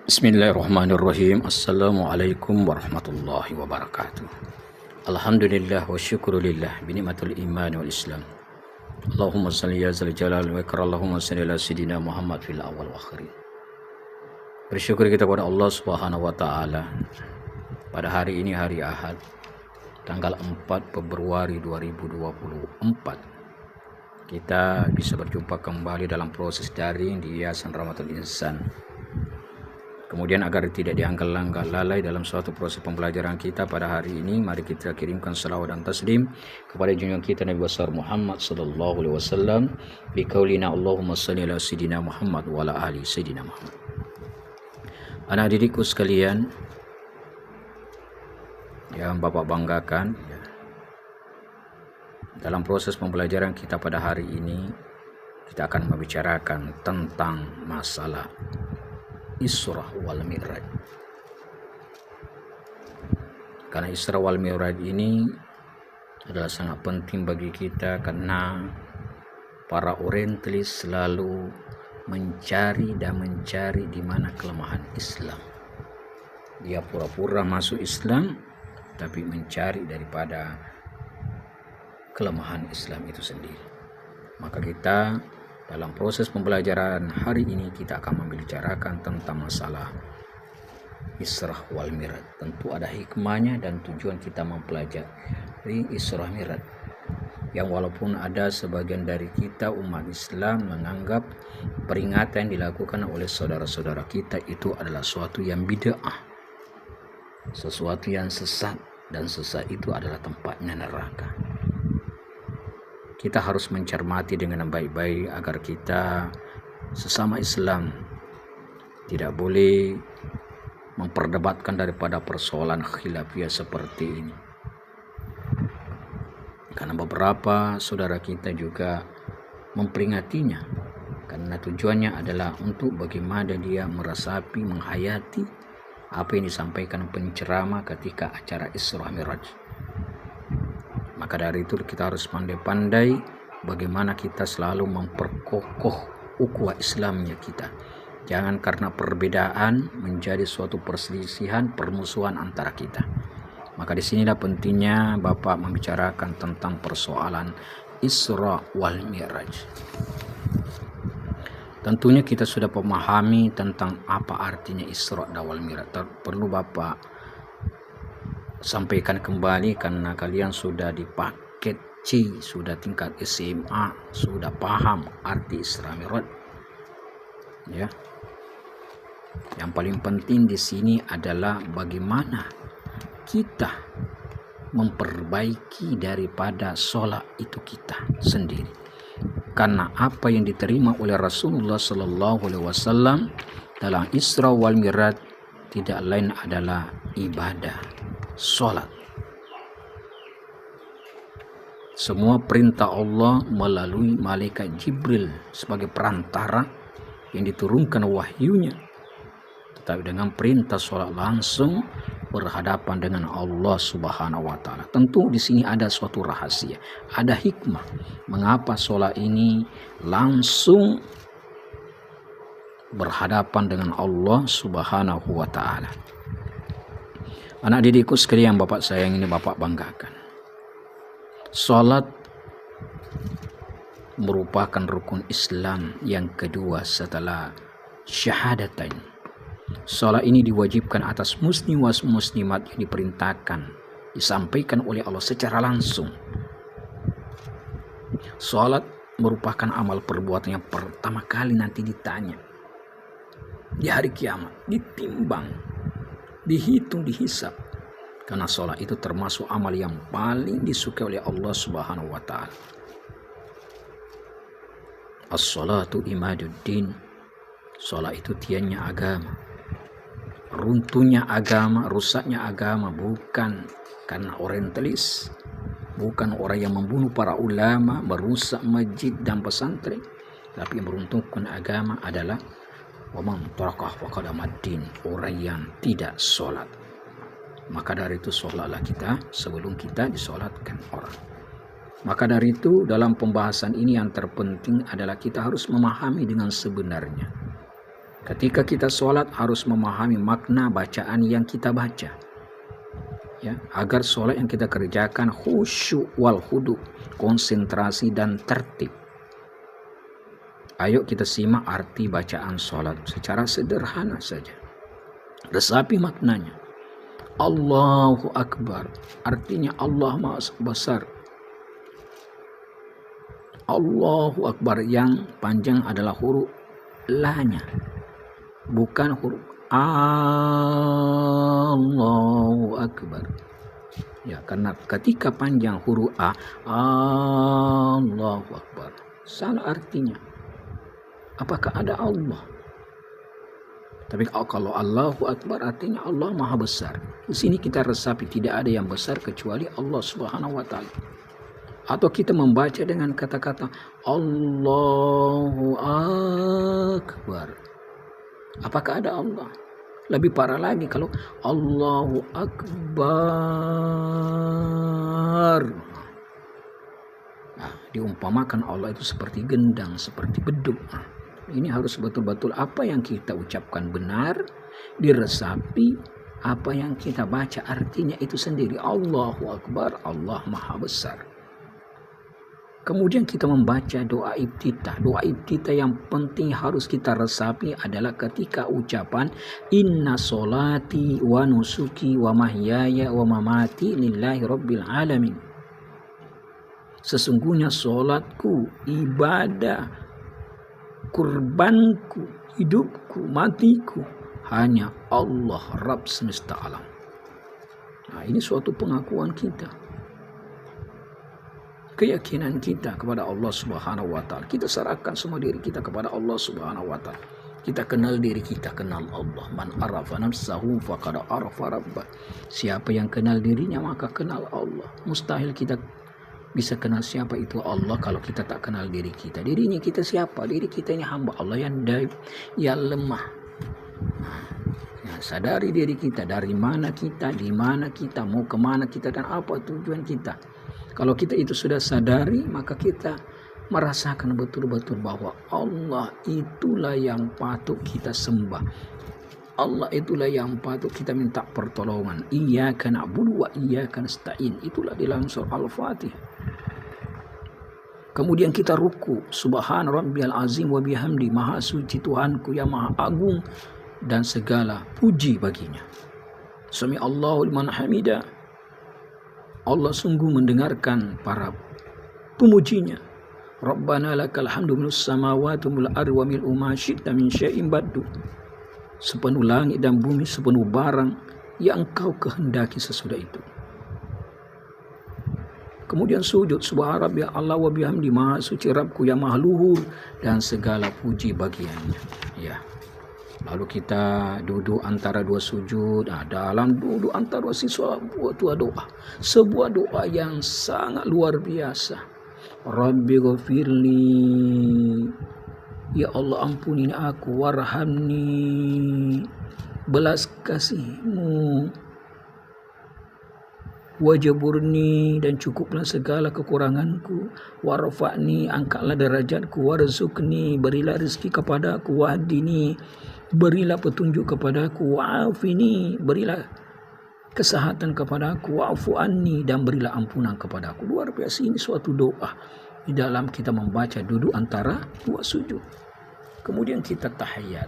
Bismillahirrahmanirrahim. Assalamualaikum warahmatullahi wabarakatuh. Alhamdulillah wa syukurulillah binikmatul iman wal islam. Allahumma salli ya zal jalal wa ikram. Allahumma salli ala sayyidina Muhammad fil awal wa akhirin. Bersyukur kita kepada Allah Subhanahu wa taala. Pada hari ini hari Ahad, tanggal 4 Februari 2024. Kita bisa berjumpa kembali dalam proses daring di Yayasan Rahmatul Insan. Kemudian agar tidak dianggap lalai dalam suatu proses pembelajaran kita pada hari ini, mari kita kirimkan salawat dan taslim kepada junjungan kita Nabi besar Muhammad sallallahu alaihi wasallam bi qaulina Allahumma shalli ala sayyidina Muhammad wa ala ali sayyidina Muhammad. Anak didikku sekalian yang Bapak banggakan, dalam proses pembelajaran kita pada hari ini kita akan membicarakan tentang masalah Isra wal Mi'raj. Karena Isra wal Mi'raj ini adalah sangat penting bagi kita, karena para orientalis selalu mencari di mana kelemahan Islam. Dia pura-pura masuk Islam tapi mencari daripada kelemahan Islam itu sendiri. Maka kita dalam proses pembelajaran hari ini kita akan membicarakan tentang masalah Isra wal Mi'raj. Tentu ada hikmahnya dan tujuan kita mempelajari Isra Mi'raj, yang walaupun ada sebagian dari kita umat Islam menganggap peringatan yang dilakukan oleh saudara-saudara kita itu adalah sesuatu yang bid'ah, sesuatu yang sesat, dan sesat itu adalah tempatnya neraka. Kita harus mencermati dengan baik-baik agar kita sesama Islam tidak boleh memperdebatkan daripada persoalan khilafiyah seperti ini. Karena beberapa saudara kita juga memperingatinya, karena tujuannya adalah untuk bagaimana dia meresapi, menghayati apa yang disampaikan penceramah ketika acara Isra Mi'raj. Maka dari itu kita harus pandai-pandai bagaimana kita selalu memperkokoh ukhuwah Islamnya kita. Jangan karena perbedaan menjadi suatu perselisihan, permusuhan antara kita. Maka disinilah pentingnya Bapak membicarakan tentang persoalan Isra wal Mi'raj. Tentunya kita sudah memahami tentang apa artinya Isra dan wal Mi'raj. Perlu Bapak sampaikan kembali karena kalian sudah di paket C, sudah tingkat SMA, sudah paham arti Isra Mi'raj. Ya. Yang paling penting di sini adalah bagaimana kita memperbaiki daripada sholat itu kita sendiri. Karena apa yang diterima oleh Rasulullah sallallahu alaihi wasallam dalam Isra wal Mi'raj tidak lain adalah ibadah sholat. Semua perintah Allah melalui malaikat Jibril sebagai perantara yang diturunkan wahyunya, tetapi dengan perintah sholat langsung berhadapan dengan Allah Subhanahu wa taala. Tentu di sini ada suatu rahasia, ada hikmah mengapa sholat ini langsung berhadapan dengan Allah Subhanahu wa taala. Anak didikku sekalian, Bapak sayang ini, Bapak banggakan. Salat merupakan rukun Islam yang kedua setelah syahadatain. Salat ini diwajibkan atas muslim was muslimat yang diperintahkan, disampaikan oleh Allah secara langsung. Salat merupakan amal perbuatan yang pertama kali nanti ditanya di hari kiamat, ditimbang, dihitung, dihisab. Karena sholat itu termasuk amal yang paling disukai oleh Allah Subhanahu wa taala. As-salatu imaduddin. Sholat itu tiangnya agama. Runtuhnya agama, rusaknya agama bukan karena orientalis, bukan orang yang membunuh para ulama, merusak masjid dan pesantren, tapi yang meruntuhkan agama adalah waman tarakah faqad amaddin, orang yang tidak sholat. Maka dari itu sholatlah kita sebelum kita disolatkan orang. Maka dari itu dalam pembahasan ini yang terpenting adalah kita harus memahami dengan sebenarnya Ketika kita sholat harus memahami makna bacaan yang kita baca, ya, agar sholat yang kita kerjakan khusyuk wal khudu, konsentrasi dan tertib. Ayo kita simak arti bacaan sholat secara sederhana saja. Resapi maknanya. Allahu Akbar, artinya Allah Maha Besar. Allahu Akbar yang panjang adalah huruf la-nya, bukan huruf Allahu Akbar. Ya, karena ketika panjang huruf A, Allahu Akbar, salah artinya. Apakah ada Allah? Tapi kalau Allahu Akbar artinya Allah Maha Besar. Di sini kita resapi tidak ada yang besar kecuali Allah Subhanahu wa taala. Atau kita membaca dengan kata-kata Allahu Akbar. Apakah ada Allah? Lebih parah lagi kalau Allahu Akbar. Nah, diumpamakan Allah itu seperti gendang, seperti beduk. Nah, ini harus betul-betul apa yang kita ucapkan benar, diresapi, apa yang kita baca artinya itu sendiri. Allahu Akbar, Allah Maha Besar. Kemudian kita membaca doa iftitah. Doa iftitah yang penting harus kita resapi adalah ketika ucapan inna solati wa nusuki wa mahyaya wa mamati lillahi rabbil alamin. Sesungguhnya solatku, ibadah, kurbanku, hidupku, matiku hanya Allah Rabb semesta alam. Nah, ini suatu pengakuan kita, keyakinan kita kepada Allah Subhanahu wa taala. Kita serahkan semua diri kita kepada Allah Subhanahu wa taala. Kita kenal diri kita, kenal Allah. Man arafa nafsahu faqad arafa rabbah. Siapa yang kenal dirinya maka kenal Allah. Mustahil kita bisa kenal siapa itu Allah kalau kita tak kenal diri kita. Dirinya kita siapa? Diri kita ini hamba Allah yang daib, yang lemah. Nah, sadari diri kita, dari mana kita, di mana kita, mau kemana kita, dan apa tujuan kita. Kalau kita itu sudah sadari, maka kita merasakan betul-betul bahwa Allah itulah yang patut kita sembah. Allah itulah yang patut kita minta pertolongan. Iyyaka na'budu wa iyyaka nasta'in. Itulah di dalam surah Al-Fatihah. Kemudian kita ruku. Subhan rabbiyal azim wa bihamdi. Maha suci Tuhanku yang maha agung dan segala puji baginya. Sami Allahu liman hamidah. Allah sungguh mendengarkan para pemujinya. Rabbana lakal hamdu minus samawati wal ardi wa mil'u ma syi'ta min syai'in ba'du. Sepenuh langit dan bumi, sepenuh barang yang engkau kehendaki sesudah itu. Kemudian sujud. Subhana rabbil Allah wa bihamdi. Maha suci Rabbku yang maha luhur dan segala puji bagiannya. Ya. Lalu kita duduk antara dua sujud. Nah, dalam duduk antara dua doa. Sebuah doa yang sangat luar biasa. Rabbi ghafirli. Ya Allah, ampuni aku, warhamni, belas kasih-Mu, wajaburni, dan cukuplah segala kekuranganku, warfa'ni, angkatlah derajatku, warzuqni, berilah rezeki kepadaku, wahdini, berilah petunjuk kepadaku, wa'afini, berilah kesehatan kepadaku, wa'fu anni, dan berilah ampunan kepadaku. Luar biasa, ini suatu doa di dalam kita membaca duduk antara dua sujud. Kemudian kita tahiyat.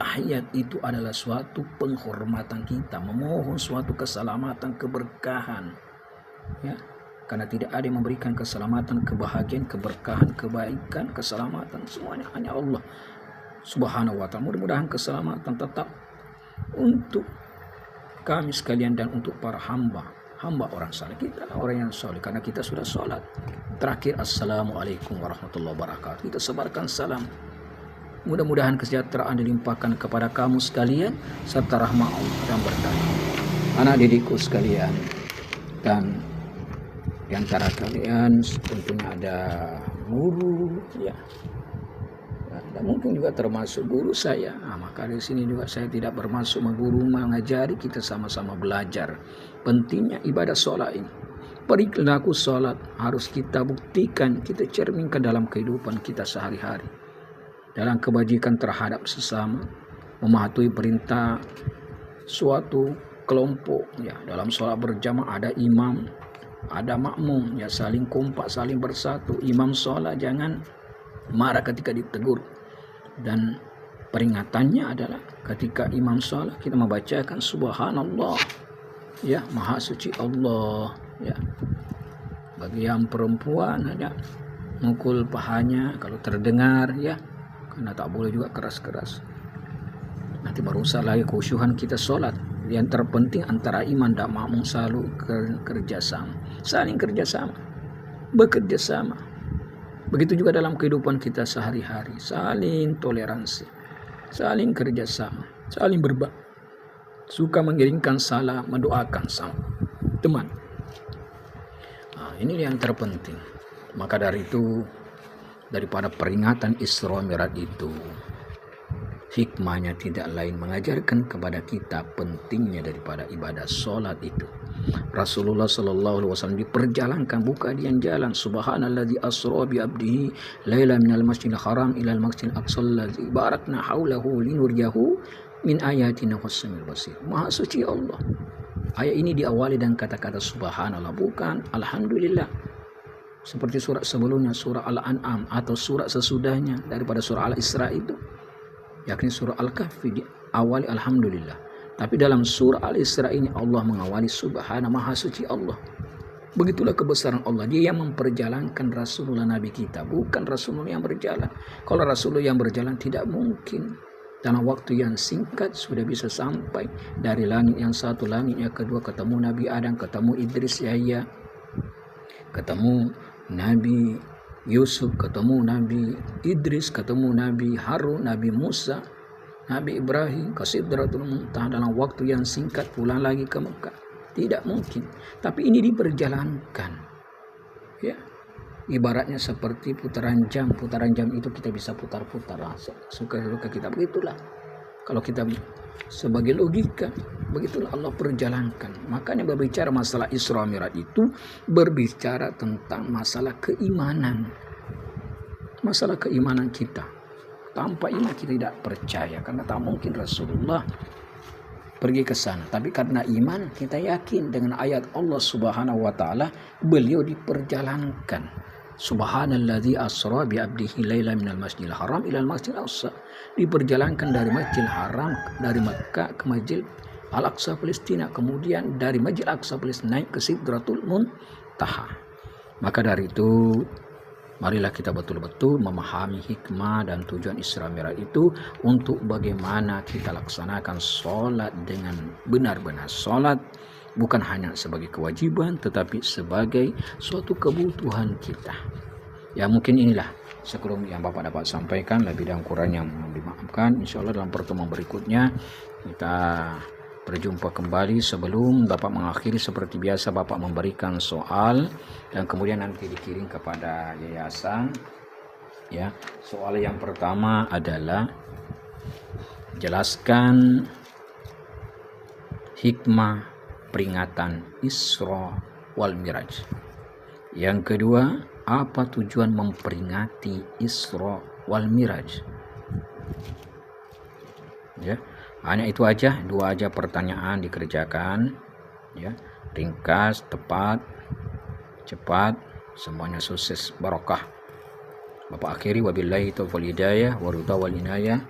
Tahiyat itu adalah suatu penghormatan kita, memohon suatu keselamatan, keberkahan. Ya, karena tidak ada yang memberikan keselamatan, kebahagiaan, keberkahan, kebaikan, keselamatan, semuanya hanya Allah Subhanahu wa taala. Mudah-mudahan keselamatan tetap untuk kami sekalian dan untuk para hamba orang saleh. Kita orang yang soleh karena kita sudah sholat. Terakhir, assalamualaikum warahmatullahi wabarakatuh. Kita sebarkan salam. Mudah-mudahan kesejahteraan dilimpahkan kepada kamu sekalian serta rahmat Allah dan berkah. Anak didikku sekalian, dan di antara kalian tentunya ada guru, ya. Dan mungkin juga termasuk guru saya. Nah, maka di sini juga saya tidak bermaksud mengguru, mengajari, kita sama-sama belajar pentingnya ibadah sholat ini. Perilaku sholat harus kita buktikan, kita cerminkan dalam kehidupan kita sehari-hari. dalam kebajikan terhadap sesama, mematuhi perintah suatu kelompok. Ya, dalam sholat berjamaah ada imam, ada makmum, ya saling kompak, saling bersatu. Imam sholat jangan marah ketika ditegur, dan peringatannya adalah ketika imam sholat kita membacakan subhanallah, ya maha suci Allah. Ya, bagi yang perempuan ada mukul pahanya kalau terdengar, ya, karena tak boleh juga keras-keras, nanti merusak lagi khusyuhan kita sholat. Yang terpenting antara iman dan makmum selalu kerjasama, saling kerjasama, bekerja sama. Begitu juga dalam kehidupan kita sehari-hari, saling toleransi, saling kerjasama, saling berbagi, suka mengirimkan salam, mendoakan sama teman. Ini yang terpenting. Maka dari itu, daripada peringatan Isra Mi'raj itu, hikmahnya tidak lain mengajarkan kepada kita pentingnya daripada ibadah sholat itu. Rasulullah SAW diperjalankan, bukan dia jalan. Subhanalladzi asra bi abdihi laila minal masjidil haram ilal masjidil aqsal ladzi barakna haulahu linuriyahu min ayatina wassamil basir. Maha suci Allah. Ayat ini diawali dengan kata-kata subhanallah, bukan alhamdulillah. Seperti surat sebelumnya, surah Al-An'am, atau surat sesudahnya daripada surah Al-Isra itu, yakni surah Al-Kahfi, diawali alhamdulillah. Tapi dalam surah Al-Isra ini Allah mengawali subhana, maha suci Allah. Begitulah kebesaran Allah. Dia yang memperjalankan Rasulullah Nabi kita, bukan Rasulullah yang berjalan. Kalau Rasulullah yang berjalan tidak mungkin dalam waktu yang singkat sudah bisa sampai dari langit yang satu, langit yang kedua, ketemu Nabi Adam, ketemu Idris Yahya, ketemu Nabi Yusuf, ketemu Nabi Idris, ketemu Nabi Harun, Nabi Musa, Nabi Ibrahim, ke Sidratul Muntaha dalam waktu yang singkat, pulang lagi ke Mekah. Tidak mungkin. Tapi ini diperjalankan. Ya, ibaratnya seperti putaran jam. Putaran jam itu kita bisa putar-putar, suka-suka kita. Begitulah. Kalau kita sebagai logika, begitulah Allah perjalankan. Makanya berbicara masalah Isra Mi'raj itu berbicara tentang masalah keimanan. Masalah keimanan kita. Tanpa iman kita tidak percaya, karena tak mungkin Rasulullah pergi ke sana. Tapi karena iman kita yakin dengan ayat Allah Subhanahu wa taala, beliau diperjalankan. Subhanalladzi asra bi abdihi laila minal masjidil haram ilal masjidil aqsa. Diperjalankan dari Masjidil Haram, dari Makkah ke Masjid Al-Aqsa Palestina, kemudian dari Masjid Al-Aqsa Palestina naik ke Sidratul Muntaha. Maka dari itu, marilah kita betul-betul memahami hikmah dan tujuan Isra Mi'raj itu untuk bagaimana kita laksanakan sholat dengan benar-benar. Sholat bukan hanya sebagai kewajiban, tetapi sebagai suatu kebutuhan kita. Ya, mungkin inilah sebelum yang Bapak dapat sampaikan, lebih dan kurangnya mohon dimaafkan. Insya Allah dalam pertemuan berikutnya kita berjumpa kembali. Sebelum Bapak mengakhiri, seperti biasa Bapak memberikan soal dan kemudian nanti dikirim kepada yayasan. Ya, soal yang pertama adalah jelaskan hikmah peringatan Isra wal Mi'raj. Yang kedua, apa tujuan memperingati Isra wal Mi'raj? Ya, hanya itu aja, dua aja pertanyaan dikerjakan, ya, ringkas, tepat, cepat, semuanya sukses, barokah. Bapak akhiri, wabillahi taufiq wal hidayah wa ridha wal inayah.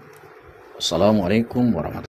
Wassalamualaikum warahmatullahi wabarakatuh.